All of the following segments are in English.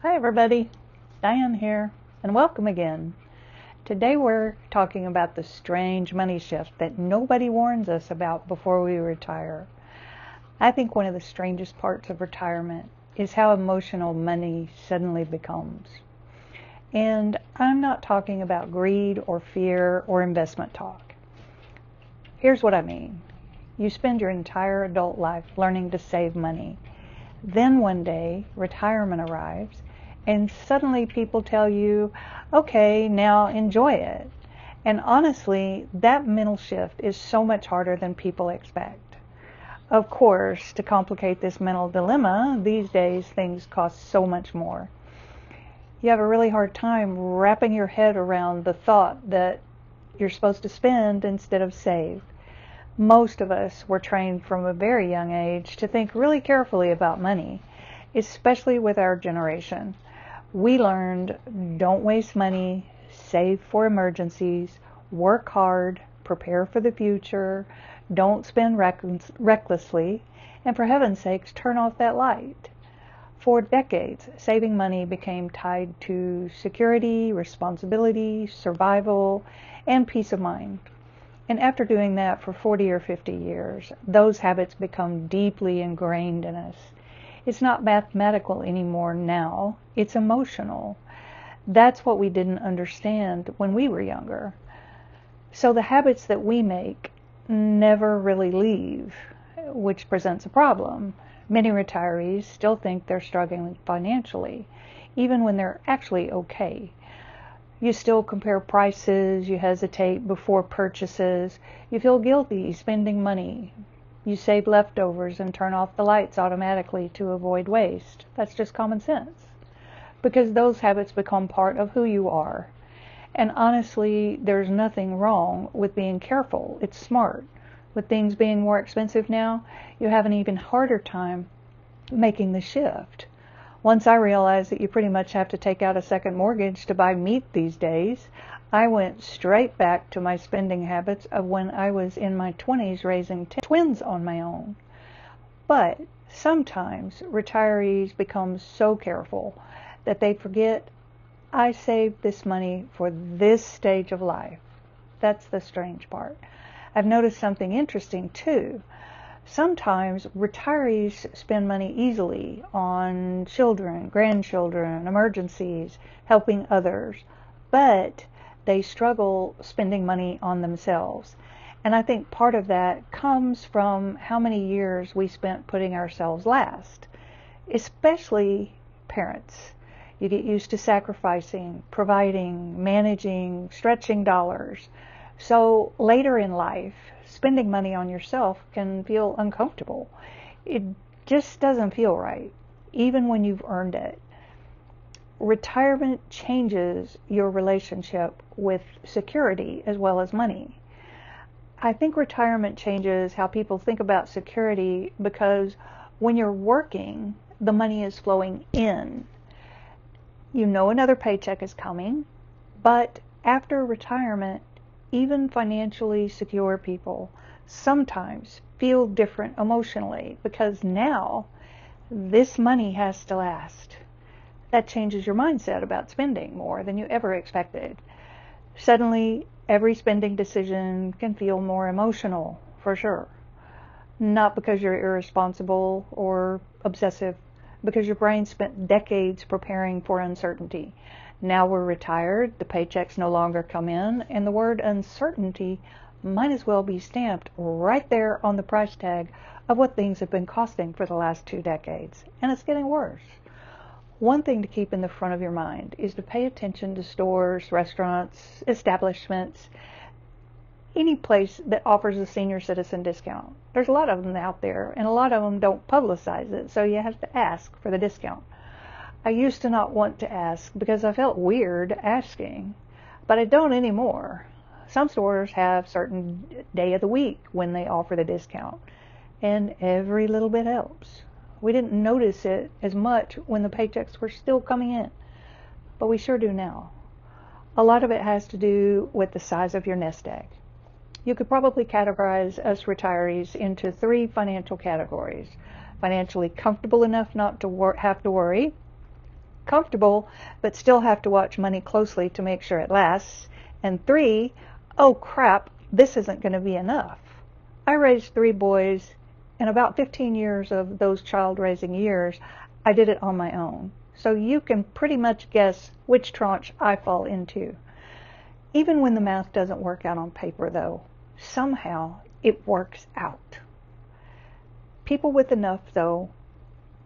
Hi everybody, Diane here, and welcome again. Today we're talking about the strange money shift that nobody warns us about before we retire. I think one of the strangest parts of retirement is how emotional money suddenly becomes. And I'm not talking about greed or fear or investment talk. Here's what I mean. You spend your entire adult life learning to save money. Then one day, retirement arrives, and suddenly people tell you, okay, now enjoy it. And honestly, that mental shift is so much harder than people expect. Of course, to complicate this mental dilemma, these days things cost so much more. You have a really hard time wrapping your head around the thought that you're supposed to spend instead of save. Most of us were trained from a very young age to think really carefully about money, especially with our generation. We learned don't waste money, save for emergencies, work hard, prepare for the future, don't spend recklessly, and for heaven's sakes, turn off that light. For decades, saving money became tied to security, responsibility, survival, and peace of mind. And after doing that for 40 or 50 years, those habits become deeply ingrained in us. It's not mathematical anymore now, it's emotional. That's what we didn't understand when we were younger. So the habits that we make never really leave, which presents a problem. Many retirees still think they're struggling financially, even when they're actually okay. You still compare prices, you hesitate before purchases, you feel guilty spending money. You save leftovers and turn off the lights automatically to avoid waste. That's just common sense. Because those habits become part of who you are. And honestly, there's nothing wrong with being careful. It's smart. With things being more expensive now, you have an even harder time making the shift. Once I realized that you pretty much have to take out a second mortgage to buy meat these days, I went straight back to my spending habits of when I was in my 20s raising twins on my own. But sometimes retirees become so careful that they forget I saved this money for this stage of life. That's the strange part. I've noticed something interesting too. Sometimes retirees spend money easily on children, grandchildren, emergencies, helping others, but they struggle spending money on themselves. And I think part of that comes from how many years we spent putting ourselves last, especially parents. You get used to sacrificing, providing, managing, stretching dollars. So later in life, spending money on yourself can feel uncomfortable. It just doesn't feel right, even when you've earned it. Retirement changes your relationship with security as well as money. I think retirement changes how people think about security because when you're working, the money is flowing in. You know another paycheck is coming, but after retirement, even financially secure people sometimes feel different emotionally because now this money has to last. That changes your mindset about spending more than you ever expected. Suddenly, every spending decision can feel more emotional, for sure. Not because you're irresponsible or obsessive, because your brain spent decades preparing for uncertainty. Now we're retired, the paychecks no longer come in, and the word uncertainty might as well be stamped right there on the price tag of what things have been costing for the last 2 decades. And it's getting worse. One thing to keep in the front of your mind is to pay attention to stores, restaurants, establishments, any place that offers a senior citizen discount. There's a lot of them out there, and a lot of them don't publicize it, so you have to ask for the discount. I used to not want to ask because I felt weird asking, but I don't anymore. Some stores have certain day of the week when they offer the discount, and every little bit helps. We didn't notice it as much when the paychecks were still coming in, but we sure do now. A lot of it has to do with the size of your nest egg. You could probably categorize us retirees into 3 financial categories. Financially comfortable enough not to have to worry, comfortable, but still have to watch money closely to make sure it lasts. And 3, oh crap, this isn't going to be enough. I raised 3 boys, and about 15 years of those child-raising years, I did it on my own. So you can pretty much guess which tranche I fall into. Even when the math doesn't work out on paper, though, somehow it works out. People with enough, though,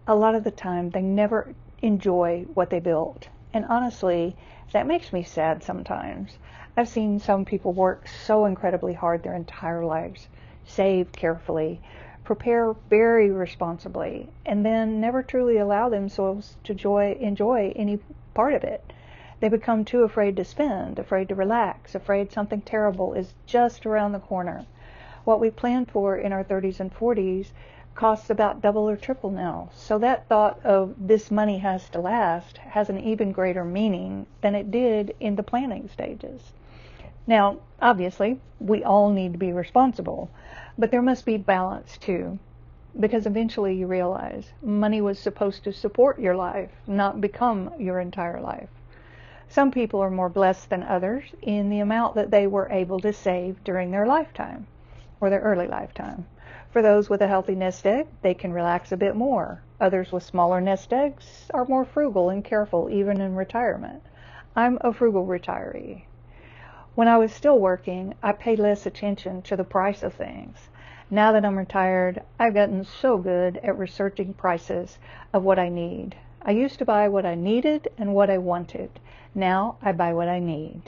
a lot of the time, they never enjoy what they built. And honestly, that makes me sad sometimes. I've seen some people work so incredibly hard their entire lives, save carefully, prepare very responsibly, and then never truly allow themselves to enjoy any part of it. They become too afraid to spend, afraid to relax, afraid something terrible is just around the corner. What we planned for in our 30s and 40s costs about double or triple now. So that thought of this money has to last has an even greater meaning than it did in the planning stages. Now, obviously, we all need to be responsible, but there must be balance too, because eventually you realize money was supposed to support your life, not become your entire life. Some people are more blessed than others in the amount that they were able to save during their lifetime or their early lifetime. For those with a healthy nest egg, they can relax a bit more. Others with smaller nest eggs are more frugal and careful even in retirement. I'm a frugal retiree. When I was still working, I paid less attention to the price of things. Now that I'm retired, I've gotten so good at researching prices of what I need. I used to buy what I needed and what I wanted. Now I buy what I need.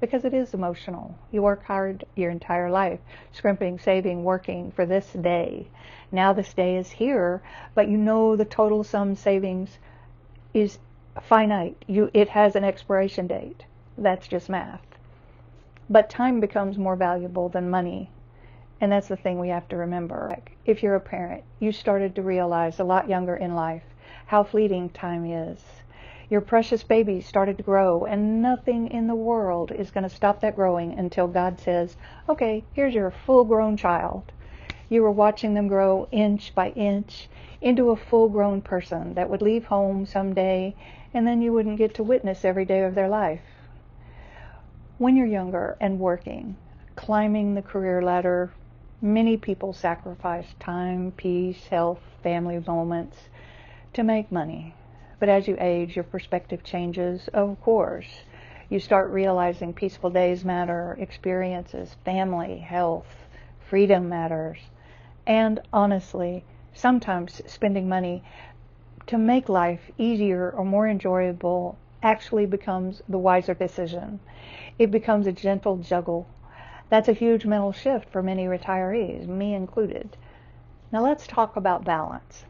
Because it is emotional. You work hard your entire life, scrimping, saving, working for this day. Now this day is here, but you know the total sum savings is finite. It has an expiration date. That's just math. But time becomes more valuable than money. And that's the thing we have to remember. If you're a parent, you started to realize a lot younger in life how fleeting time is. Your precious baby started to grow, and nothing in the world is going to stop that growing until God says, okay, here's your full-grown child. You were watching them grow inch by inch into a full-grown person that would leave home someday, and then you wouldn't get to witness every day of their life. When you're younger and working, climbing the career ladder, many people sacrifice time, peace, health, family moments to make money. But as you age, your perspective changes, of course. You start realizing peaceful days matter, experiences, family, health, freedom matters. And honestly, sometimes spending money to make life easier or more enjoyable actually becomes the wiser decision. It becomes a gentle juggle. That's a huge mental shift for many retirees, me included. Now let's talk about balance.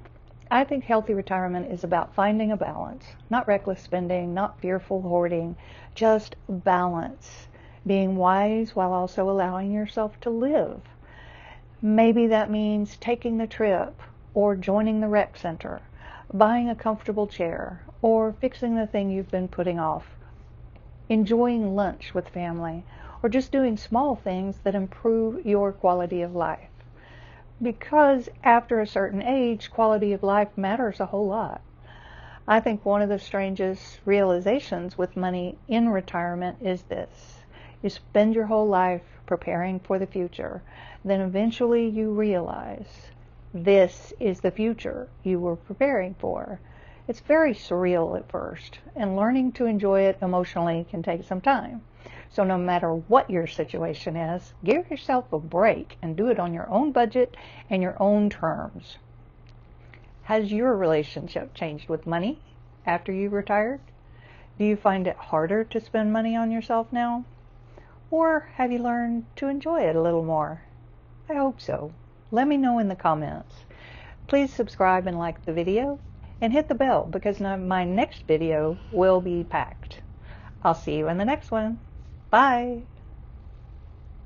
I think healthy retirement is about finding a balance, not reckless spending, not fearful hoarding, just balance, being wise while also allowing yourself to live. Maybe that means taking the trip or joining the rec center, buying a comfortable chair, or fixing the thing you've been putting off, enjoying lunch with family, or just doing small things that improve your quality of life. Because after a certain age, quality of life matters a whole lot. I think one of the strangest realizations with money in retirement is this. You spend your whole life preparing for the future. Then eventually you realize this is the future you were preparing for. It's very surreal at first, and learning to enjoy it emotionally can take some time. So no matter what your situation is, give yourself a break and do it on your own budget and your own terms. Has your relationship changed with money after you retired? Do you find it harder to spend money on yourself now? Or have you learned to enjoy it a little more? I hope so. Let me know in the comments. Please subscribe and like the video, and hit the bell because my next video will be packed. I'll see you in the next one. Bye.